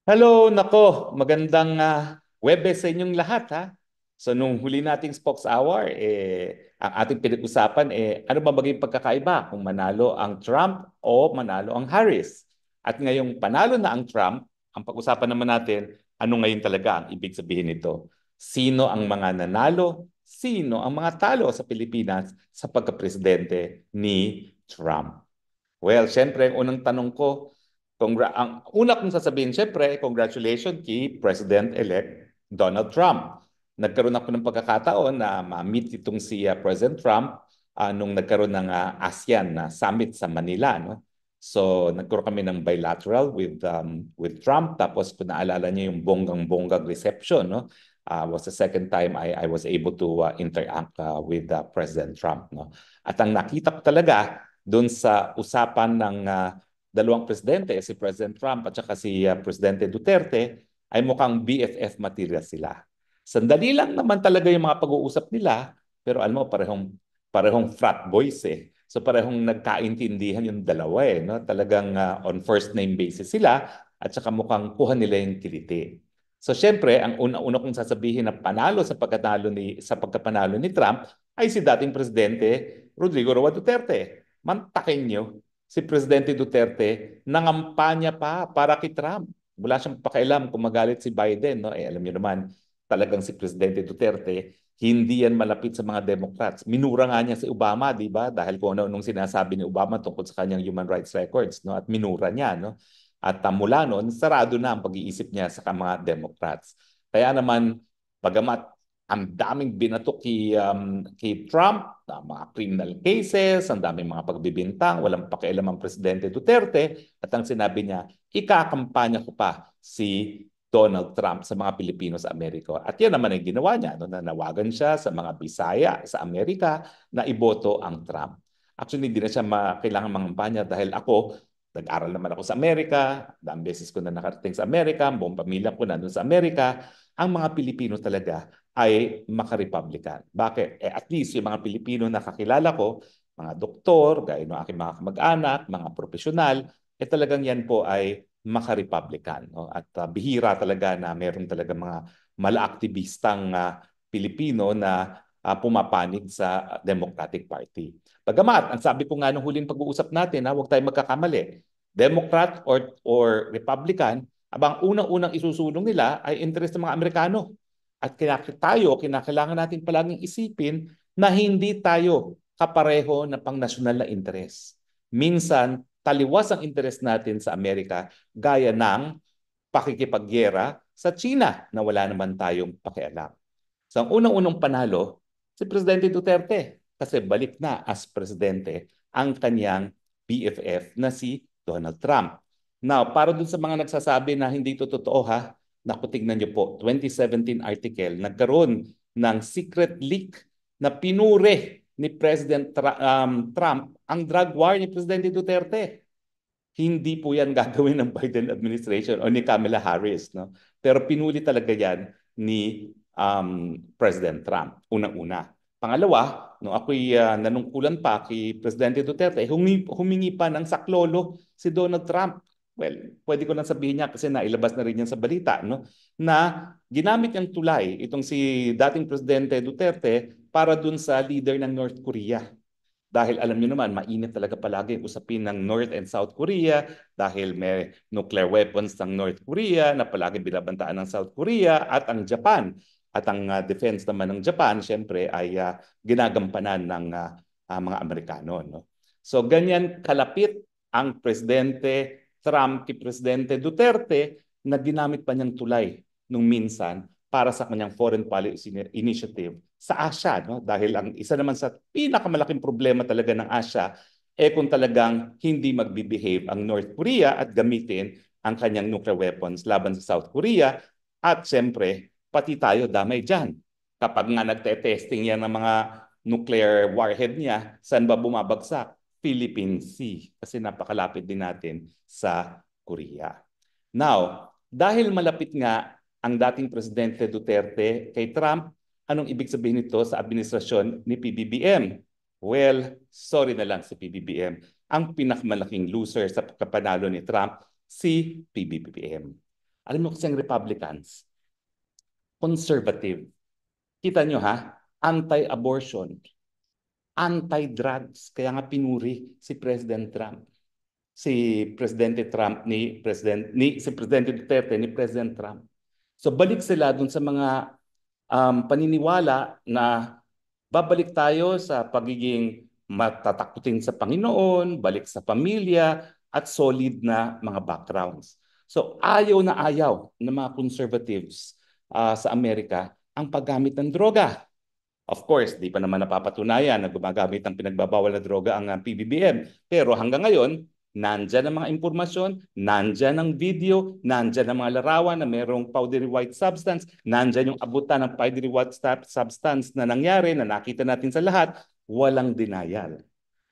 Hello, nako, magandang Webes sa inyong lahat ha. So nung huli nating Spokes Hour, ang ating pinag-usapan ano ba maging pagkakaiba kung manalo ang Trump o manalo ang Harris. At ngayong panalo na ang Trump, ang pag-usapan naman natin, ano ngayon talaga ang ibig sabihin nito? Sino ang mga nanalo? Sino ang mga talo sa Pilipinas sa pagka-presidente ni Trump? Well, syempre, ang unang tanong ko, ang una kong sasabihin, syempre, congratulations kay President-elect Donald Trump. Nagkaroon ako ng pagkakataon na ma-meet itong si President Trump nung nagkaroon ng ASEAN na summit sa Manila, no? So, nagkaroon kami ng bilateral with Trump. Tapos, kung naalala niyo yung bonggang-bonggang reception, no? Was the second time I was able to interact with President Trump, no? At ang nakita ko talaga doon sa usapan ng dalawang presidente, si President Trump at saka si Presidente Duterte, ay mukhang BFF material sila. Sandali lang naman talaga yung mga pag-uusap nila, pero alam mo, parehong frat boys eh. So parehong nagkaintindihan yung dalawa eh. No? Talagang on first name basis sila at saka mukhang kuha nila yung kiliti. So syempre, ang una-una kong sasabihin na panalo sa pagkapanalo ni Trump ay si dating presidente Rodrigo Roa Duterte. Mantakin nyo, si Presidente Duterte nangampanya pa para kay Trump. Wala siyang pakialam kung magalit si Biden. No? Alam niyo naman, talagang si Presidente Duterte, hindi yan malapit sa mga Democrats. Minura nga niya si Obama, di ba? Dahil kung ano nung sinasabi ni Obama tungkol sa kanyang human rights records. No? At minura niya. No? At mula noon, sarado na ang pag-iisip niya sa mga Democrats. Kaya naman, bagamat ang daming binato kay Trump, na mga criminal cases, ang daming mga pagbibintang, walang pakialam ang Presidente Duterte, at ang sinabi niya, ikakampanya ko pa si Donald Trump sa mga Pilipino sa Amerika. At yan naman ang ginawa niya, no? Nanawagan siya sa mga Bisaya sa Amerika na iboto ang Trump. Actually, hindi na siya kailangan mangampanya dahil ako, nag-aral naman ako sa Amerika, dang beses ko na nakarating sa Amerika, ang buong pamilya ko nandun sa Amerika, ang mga Pilipino talaga ay maka-Republican. Bakit? At least yung mga Pilipino na kakilala ko, mga doktor, gaya ng aking mga kamag-anak, mga profesional, talagang yan po ay maka-Republican. No? At bihira talaga na meron talaga mga mala-aktivistang Pilipino na pumapanig sa Democratic Party. Bagamat, ang sabi ko nga nung huling pag-uusap natin, huwag tayong magkakamali. Democrat or Republican, abang unang-unang isusulong nila ay interest ng mga Amerikano. At kinakailangan natin palaging isipin na hindi tayo kapareho na pang-nasyonal na interes. Minsan, taliwas ang interes natin sa Amerika gaya ng pakikipagyera sa China na wala naman tayong pakialam. So ang unang-unang panalo, si Presidente Duterte kasi balik na as presidente ang kanyang BFF na si Donald Trump. Now, para dun sa mga nagsasabi na hindi ito totoo ha, naku, tignan niyo po, 2017 article, nagkaroon ng secret leak na pinure ni Trump ang drug war ni Presidente Duterte. Hindi po yan gagawin ng Biden administration o ni Kamala Harris. No? Pero pinuli talaga yan ni President Trump, unang-una. Pangalawa, nung ako'y nanungkulan pa kay Presidente Duterte, humingi pa ng saklolo si Donald Trump. Well, pwede ko lang sabihin niya kasi nailabas na rin yan sa balita, no? Na ginamit niyang tulay itong si dating Presidente Duterte para dun sa leader ng North Korea. Dahil alam niyo naman, mainit talaga palagi ang usapin ng North and South Korea dahil may nuclear weapons ng North Korea na palagi binabantaan ng South Korea at ang Japan. At ang defense naman ng Japan, syempre, ay ginagampanan ng mga Amerikano. No? So ganyan kalapit ang Presidente Trump kay Presidente Duterte na ginamit pa niyang tulay nung minsan para sa kanyang foreign policy initiative sa Asia. No? Dahil ang isa naman sa pinakamalaking problema talaga ng Asia kung talagang hindi magbe-behave ang North Korea at gamitin ang kanyang nuclear weapons laban sa South Korea. At siyempre, pati tayo damay dyan. Kapag nga nagte-testing yan ng mga nuclear warhead niya, saan ba bumabagsak? Philippine Sea. Kasi napakalapit din natin sa Korea. Now, dahil malapit nga ang dating Presidente Duterte kay Trump, anong ibig sabihin nito sa administrasyon ni PBBM? Well, sorry na lang si PBBM. Ang pinakamalaking loser sa pagkapanalo ni Trump, si PBBM. Alam mo kasi ang Republicans, conservative. Kita nyo ha, anti-abortion, anti-drugs. Kaya nga pinuri si President Trump. Si Presidente Trump si Presidente Duterte ni President Trump. So balik sila dun sa mga paniniwala na babalik tayo sa pagiging matatakutin sa Panginoon, balik sa pamilya, at solid na mga backgrounds. So ayaw na ayaw ng mga conservatives sa Amerika ang paggamit ng droga. Of course, di pa naman napapatunayan na gumagamit ng pinagbabawal na droga ang PBBM. Pero hanggang ngayon, nandyan ang mga impormasyon, nandyan ang video, nandyan ang mga larawan na mayroong powdery white substance, nandyan yung abutan ng powdery white substance na nangyari, na nakita natin sa lahat, walang denial.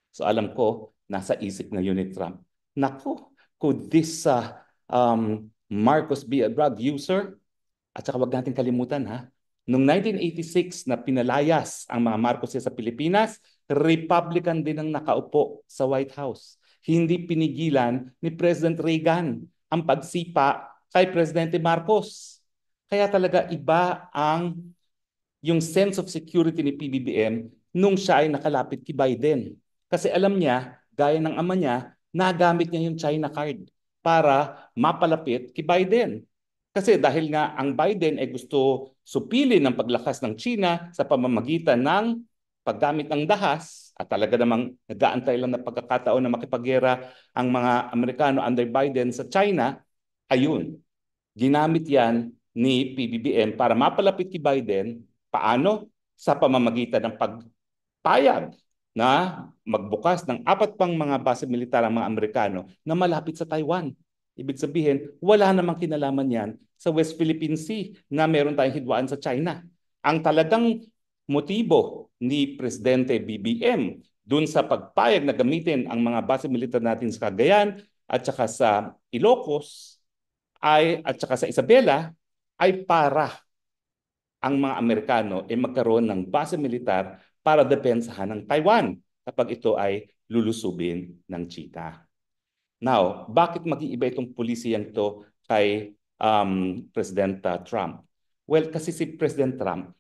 So alam ko, nasa isip ngayon ni Trump, naku, could this Marcos be a drug user? At saka wag natin kalimutan ha, noong 1986 na pinalayas ang mga Marcos sa Pilipinas, Republican din ang nakaupo sa White House. Hindi pinigilan ni President Reagan ang pagsipa kay Presidente Marcos. Kaya talaga iba ang yung sense of security ni PBBM nung siya ay nakalapit kay Biden. Kasi alam niya, gaya ng ama niya, nagamit niya yung China card para mapalapit kay Biden. Kasi dahil nga ang Biden ay gusto supilin ang paglakas ng China sa pamamagitan ng paggamit ng dahas at talaga namang nag-aantay lang na pagkakataon na makipaggera ang mga Amerikano under Biden sa China, ayun, ginamit yan ni PBBM para mapalapit kay Biden. Paano? Sa pamamagitan ng pagpayag na magbukas ng 4 pang mga base militar ang mga Amerikano na malapit sa Taiwan. Ibig sabihin, wala namang kinalaman yan sa West Philippine Sea na meron tayong hidwaan sa China. Ang talagang motibo ni Presidente BBM dun sa pagpayag na gamitin ang mga base militar natin sa Cagayan at saka sa Ilocos at saka sa Isabela ay para ang mga Amerikano ay magkaroon ng base militar para depensahan ng Taiwan kapag ito ay lulusubin ng China. Now, bakit mag-iiba itong polisiyang to kay President Trump? Well, kasi si President Trump,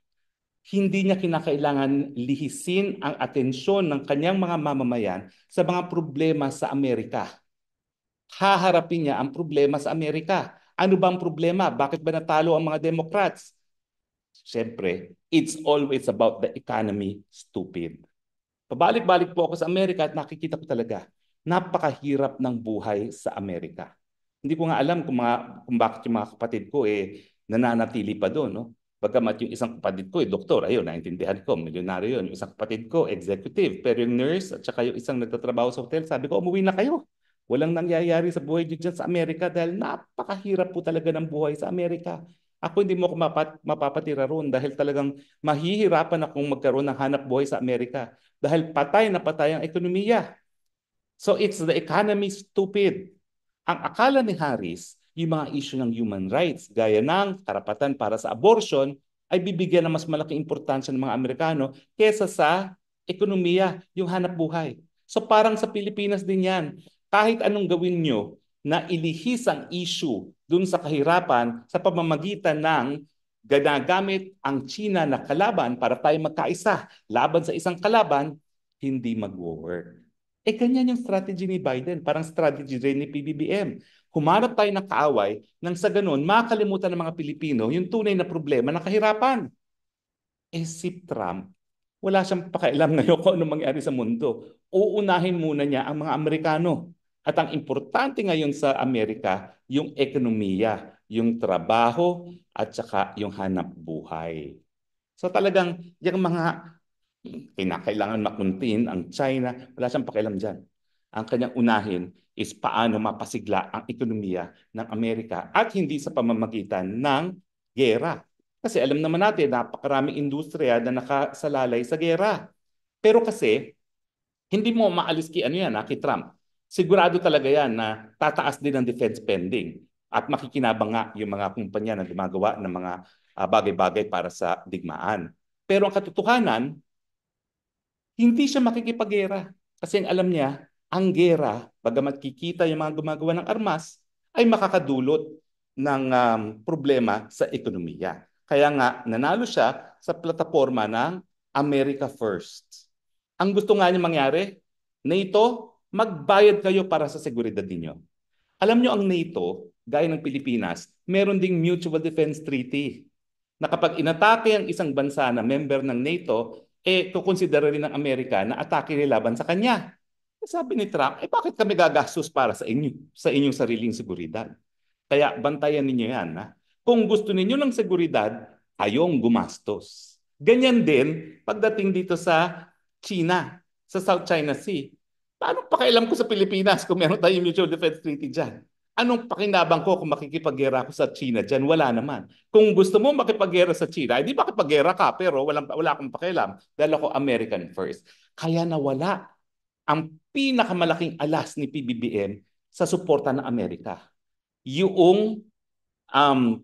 hindi niya kinakailangan lihisin ang atensyon ng kanyang mga mamamayan sa mga problema sa Amerika. Haharapin niya ang problema sa Amerika. Ano ba ang problema? Bakit ba natalo ang mga Democrats? Siyempre, it's always about the economy, stupid. Pabalik-balik po ako sa Amerika at nakikita ko talaga, napakahirap ng buhay sa Amerika. Hindi ko nga alam kung bakit yung mga kapatid ko nananatili pa doon. No? Bagamat yung isang kapatid ko doktor, ayun, naintindihan ko, milyonaryo yun. Yung isang kapatid ko, executive, pero yung nurse at saka yung isang nagtatrabaho sa hotel, sabi ko, umuwi na kayo. Walang nangyayari sa buhay niyo dyan sa Amerika dahil napakahirap po talaga ng buhay sa Amerika. Ako hindi mo ako mapapatira roon dahil talagang mahihirapan akong magkaroon ng hanap buhay sa Amerika dahil patay na patay ang ekonomiya. So it's the economy, stupid. Ang akala ni Harris, yung mga issue ng human rights, gaya ng karapatan para sa abortion, ay bibigyan ng mas malaking importansya ng mga Amerikano kesa sa ekonomiya, yung hanap buhay. So parang sa Pilipinas din yan. Kahit anong gawin nyo na ilihis ang issue dun sa kahirapan sa pamamagitan ng ginagamit ang China na kalaban para tayo magkaisa laban sa isang kalaban, hindi mag-work. Ganyan yung strategy ni Biden, parang strategy rin ni PBBM. Humanap tayo ng kaaway nang sa ganun, makalimutan ng mga Pilipino yung tunay na problema ng kahirapan. Si Trump, wala siyang pakialam ngayon kung ano mangyari sa mundo. Uunahin muna niya ang mga Amerikano. At ang importante ngayon sa Amerika, yung ekonomiya, yung trabaho, at saka yung hanap buhay. So talagang yung mga kinakailangan makuntin ang China, wala siyang pakialam dyan. Ang kanyang unahin is paano mapasigla ang ekonomiya ng Amerika at hindi sa pamamagitan ng gera. Kasi alam naman natin, napakaraming industriya na nakasalalay sa gera. Pero kasi, hindi mo maalis kay ano yan, kay Trump. Sigurado talaga yan na tataas din ang defense spending at makikinabang nga yung mga kumpanya na gumagawa ng mga bagay-bagay para sa digmaan. Pero ang katotohanan, hindi siya makikipaggera. Kasi ang alam niya, ang gera, bagamat kikita yung mga gumagawa ng armas, ay makakadulot problema sa ekonomiya. Kaya nga, nanalo siya sa plataforma ng America First. Ang gusto nga niya mangyari, NATO, magbayad kayo para sa seguridad ninyo. Alam nyo, ang NATO, gaya ng Pilipinas, meron ding Mutual Defense Treaty na kapag inatake ang isang bansa na member ng NATO, kukonsidera rin ng Amerika na atake nila laban sa kanya. Sabi ni Trump, bakit kami gagastos para sa inyong sariling seguridad? Kaya bantayan ninyo yan. Ha? Kung gusto ninyo ng seguridad, ayong gumastos. Ganyan din pagdating dito sa China, sa South China Sea. Paano pakialam ko sa Pilipinas kung meron tayong mutual defense treaty dyan? Anong pakinabang ko kung makikipaggera ako sa China dyan? Wala naman. Kung gusto mo makipaggera sa China, hindi makipaggera ka, pero wala akong pakialam dahil ako American first. Kaya nawala ang pinakamalaking alas ni PBBM sa suporta ng Amerika. Yung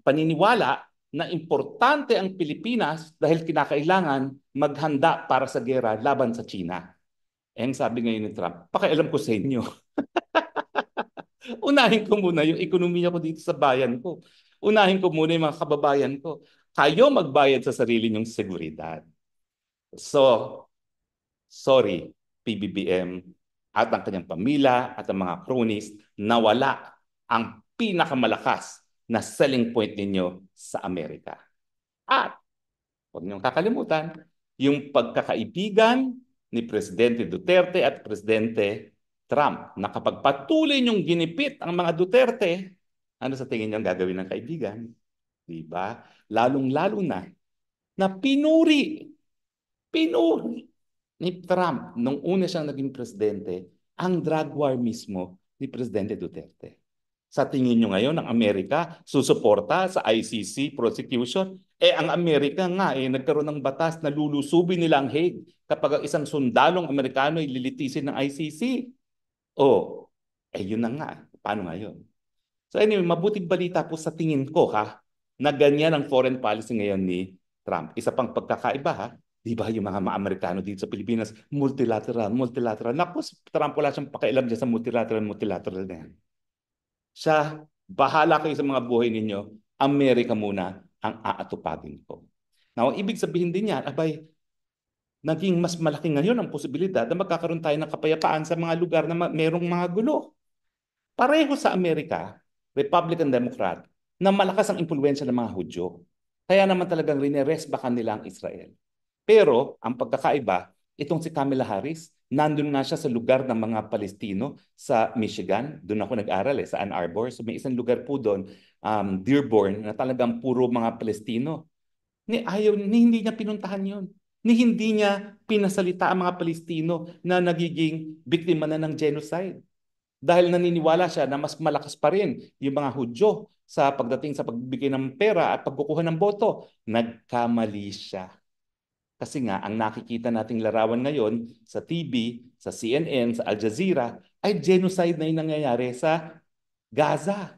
paniniwala na importante ang Pilipinas dahil kinakailangan maghanda para sa gera laban sa China. Ang sabi ngayon ni Trump, pakialam ko sa inyo. Unahin ko muna yung ekonomiya ko dito sa bayan ko. Unahin ko muna yung mga kababayan ko. Kayo magbayad sa sarili niyong seguridad. So, sorry, PBBM at ang kanyang pamilya at ang mga cronies, nawala ang pinakamalakas na selling point ninyo sa Amerika. At huwag niyong kakalimutan, yung pagkakaibigan ni Presidente Duterte at Presidente Trump na kapag patuloy niyong ginipit ang mga Duterte, ano sa tingin niyo ang gagawin ng kaibigan? Diba? Lalong-lalo na pinuri ni Trump nung una siyang naging presidente ang drug war mismo ni Presidente Duterte. Sa tingin nyo ngayon, ang Amerika susuporta sa ICC prosecution? Ang Amerika nga, nagkaroon ng batas na lulusubin nila ang Hague kapag ang isang sundalong Amerikano ay lilitisin ng ICC. Yun na nga. Paano ngayon? So anyway, mabuting balita po sa tingin ko na ganyan ang foreign policy ngayon ni Trump. Isa pang pagkakaiba di ba yung mga Amerikano dito sa Pilipinas, multilateral. Naku, Trump wala siyang pakialam dyan sa multilateral na yan. Siya, bahala kayo sa mga buhay ninyo, Amerika muna ang aatupagin ko. Now, ibig sabihin din yan, naging mas malaki ngayon ang posibilidad na magkakaroon tayo ng kapayapaan sa mga lugar na merong mga gulo. Pareho sa Amerika, Republican Democrat, na malakas ang impluwensya ng mga Hudyo. Kaya naman talagang rineresbakan nila ang Israel. Pero ang pagkakaiba, itong si Kamala Harris, nandun nga siya sa lugar ng mga Palestino sa Michigan. Doon ako nag-aral sa Ann Arbor. So may isang lugar po doon, Dearborn, na talagang puro mga Palestino. Hindi niya pinuntahan yon. Hindi niya pinasalita ang mga Palestino na nagiging biktima na ng genocide. Dahil naniniwala siya na mas malakas pa rin yung mga Hudyo sa pagdating sa pagbibigay ng pera at pagkukuha ng boto. Nagkamali siya. Kasi nga, ang nakikita nating larawan ngayon sa TV, sa CNN, sa Al Jazeera, ay genocide na yung nangyayari sa Gaza.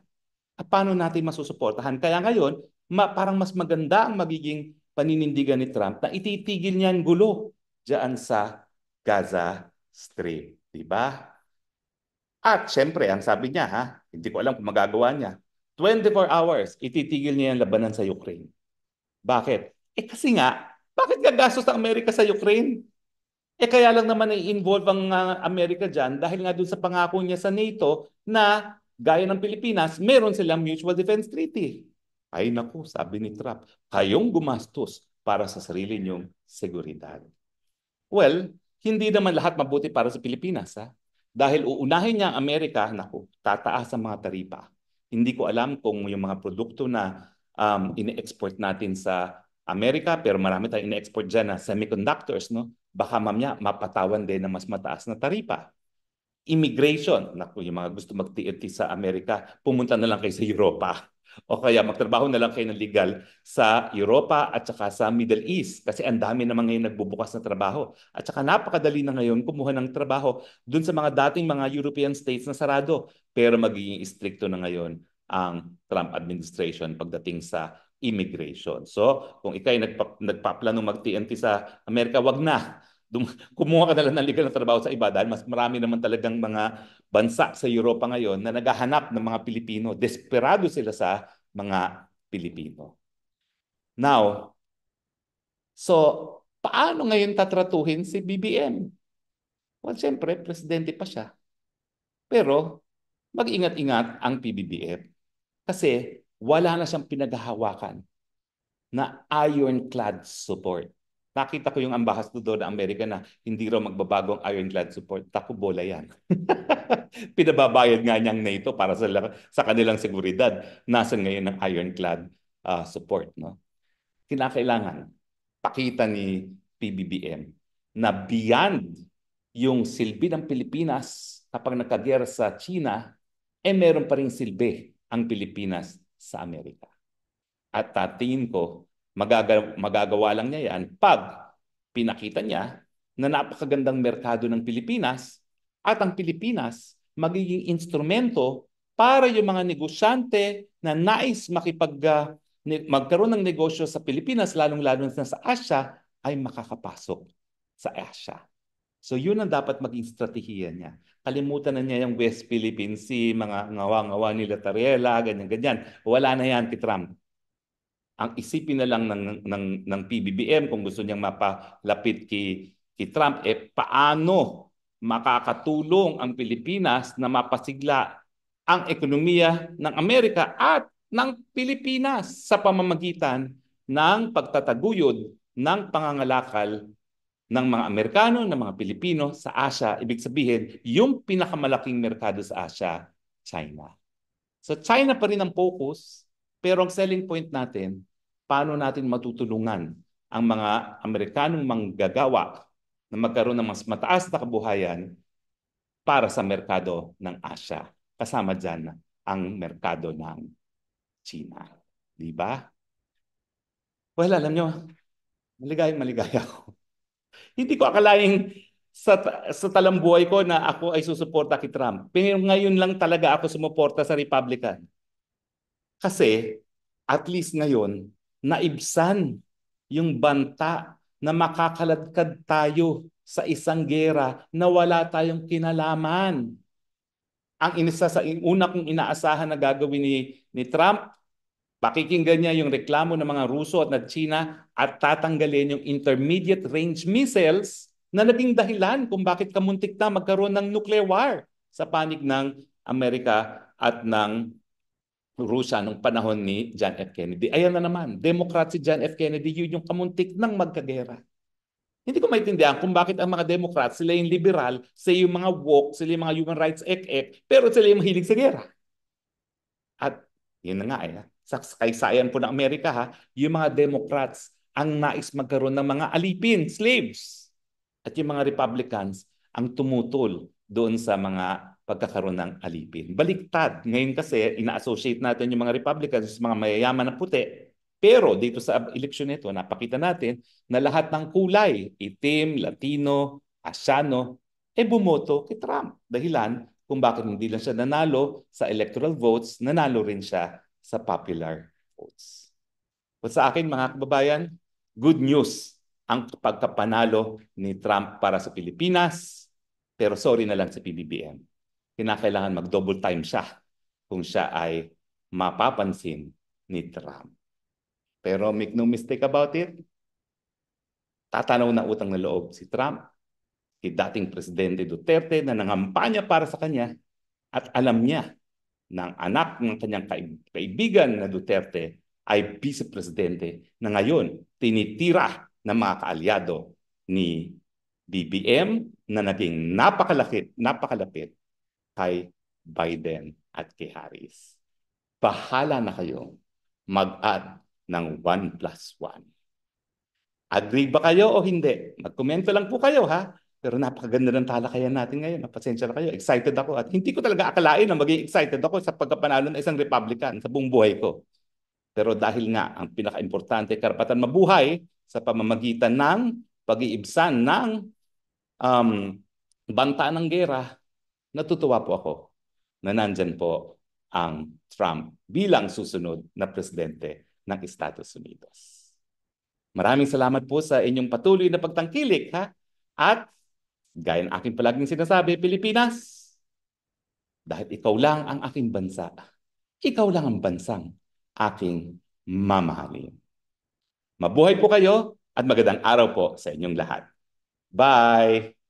At paano natin masusuportahan? Kaya ngayon, parang mas maganda ang magiging paninindigan ni Trump na ititigil niya ang gulo diyan sa Gaza Strip. Diba? At syempre, ang sabi niya, hindi ko alam kung magagawa niya, 24 hours, ititigil niya ang labanan sa Ukraine. Bakit? Kasi nga, bakit gagastos ang Amerika sa Ukraine? Kaya lang naman i-involve ang Amerika dyan dahil nga dun sa pangako niya sa NATO na gaya ng Pilipinas, meron silang Mutual Defense Treaty. Ay naku, sabi ni Trump, kayong gumastos para sa sarili niyong seguridad. Well, hindi naman lahat mabuti para sa Pilipinas. Dahil uunahin niya ang Amerika, naku, tataas ang mga taripa. Hindi ko alam kung yung mga produkto na ine-export natin sa Amerika, pero marami tayong ine-export dyan na semiconductors, no? Baka mamaya mapatawan din ng mas mataas na taripa. Immigration, naku, yung mga gusto mag-TNT sa Amerika, pumunta na lang kayo sa Europa. O kaya magtrabaho na lang kayo ng legal sa Europa at saka sa Middle East. Kasi ang dami naman ngayon nagbubukas na trabaho. At saka napakadali na ngayon kumuha ng trabaho dun sa mga dating mga European states na sarado. Pero magiging istrikto na ngayon ang Trump administration pagdating sa immigration. So, kung ikay nagpaplano mag-TNT sa Amerika, wag na. Kumuha ka na lang ng legal na trabaho sa iba dahil mas marami naman talagang mga bansa sa Europa ngayon na naghahanap ng mga Pilipino. Desperado sila sa mga Pilipino. Now, so paano ngayon tatratuhin si BBM? Well, siyempre, presidente pa siya. Pero mag-ingat-ingat ang PBBM kasi wala na siyang pinaghahawakan na ironclad support. Nakita ko yung ambassador ng Amerika na hindi raw magbabago ang ironclad support. Taku bola yan. Pinababayad nga niyang NATO para sa kanilang seguridad. Nasaan ngayon ang ironclad support, no? Kinakailangan pakita ni PBBM na beyond yung silbi ng Pilipinas kapag nagkagera sa China, meron pa rin silbi ang Pilipinas sa Amerika. At tingin ko, magagawa lang niya yan pag pinakita niya na napakagandang merkado ng Pilipinas at ang Pilipinas magiging instrumento para yung mga negosyante na nais magkaroon ng negosyo sa Pilipinas, lalong-lalo na sa Asia, ay makakapasok sa Asia. So yun ang dapat maging strategiya niya. Kalimutan na niya yung West Philippines Sea, mga ngawa-ngawa nila Tariela, ganyan-ganyan. Wala na yan kay Trump. Ang isipin na lang ng PBBM kung gusto niyang mapalapit kay Trump, paano makakatulong ang Pilipinas na mapasigla ang ekonomiya ng Amerika at ng Pilipinas sa pamamagitan ng pagtataguyod ng pangangalakal ng mga Amerikano, ng mga Pilipino sa Asia. Ibig sabihin, yung pinakamalaking merkado sa Asia, China. So China pa rin ang focus, pero ang selling point natin, paano natin matutulungan ang mga Amerikanong manggagawa na magkaroon ng mas mataas na kabuhayan para sa merkado ng Asia. Kasama dyan ang merkado ng China. Di ba? Well, alam nyo, maligaya ako. Hindi ko akalaing sa talambuhay ko na ako ay susuporta kay Trump. Pero ngayon lang talaga ako sumuporta sa Republican. Kasi at least ngayon, naibsan yung banta na makakaladkad tayo sa isang gera na wala tayong kinalaman. Ang una kong inaasahan na gagawin ni Trump, pakikinggan niya yung reklamo ng mga Ruso at ng China at tatanggalin yung intermediate range missiles na naging dahilan kung bakit kamuntik na magkaroon ng nuclear war sa panig ng Amerika at ng Russia nung panahon ni John F. Kennedy. Ayan na naman, Democrat si John F. Kennedy, yun yung kamuntik ng magkagera. Hindi ko maintindihan kung bakit ang mga Democrats, sila yung liberal, sila yung mga woke, sila yung mga human rights pero sila yung mahilig sa gera. At yun na nga sa kaysayan po ng Amerika yung mga Democrats ang nais magkaroon ng mga alipin, slaves. At yung mga Republicans ang tumutol doon sa mga pagkakaroon ng alipin. Baliktad. Ngayon kasi, ina-associate natin yung mga Republicans sa mga mayayaman na puti. Pero dito sa eleksyon nito, napakita natin na lahat ng kulay, itim, Latino, Asyano, bumoto kay Trump. Dahilan kung bakit hindi lang siya nanalo sa electoral votes, nanalo rin siya sa popular votes. But sa akin, mga kababayan, good news ang pagkapanalo ni Trump para sa Pilipinas, pero sorry na lang sa PBBM. Kinakailangan mag-double time siya kung siya ay mapapansin ni Trump. Pero make no mistake about it, tatanaw na utang na loob si Trump kay dating Presidente Duterte na nangampanya para sa kanya at alam niya na ang anak ng kanyang kaibigan na Duterte ay vice-presidente na ngayon tinitira ng mga kaalyado ni BBM na naging napakalapit kay Biden at kay Harris. Bahala na kayo mag-add ng 1+1. Agree ba kayo o hindi? Magkomento lang po kayo Pero napakaganda ng talakayan natin ngayon. Pasensya na kayo. Excited ako. At hindi ko talaga akalain na maging excited ako sa pagkapanalo ng isang Republican sa buong buhay ko. Pero dahil nga ang pinaka-importante, karapatan mabuhay sa pamamagitan ng pag-iibsan ng banta ng gera, natutuwa po ako na nandyan po ang Trump bilang susunod na presidente ng Estados Unidos. Maraming salamat po sa inyong patuloy na pagtangkilik At gaya ng aking palaging sinasabi, Pilipinas, dahil ikaw lang ang aking bansa, ikaw lang ang bansang aking mamahalin. Mabuhay po kayo at magandang araw po sa inyong lahat. Bye!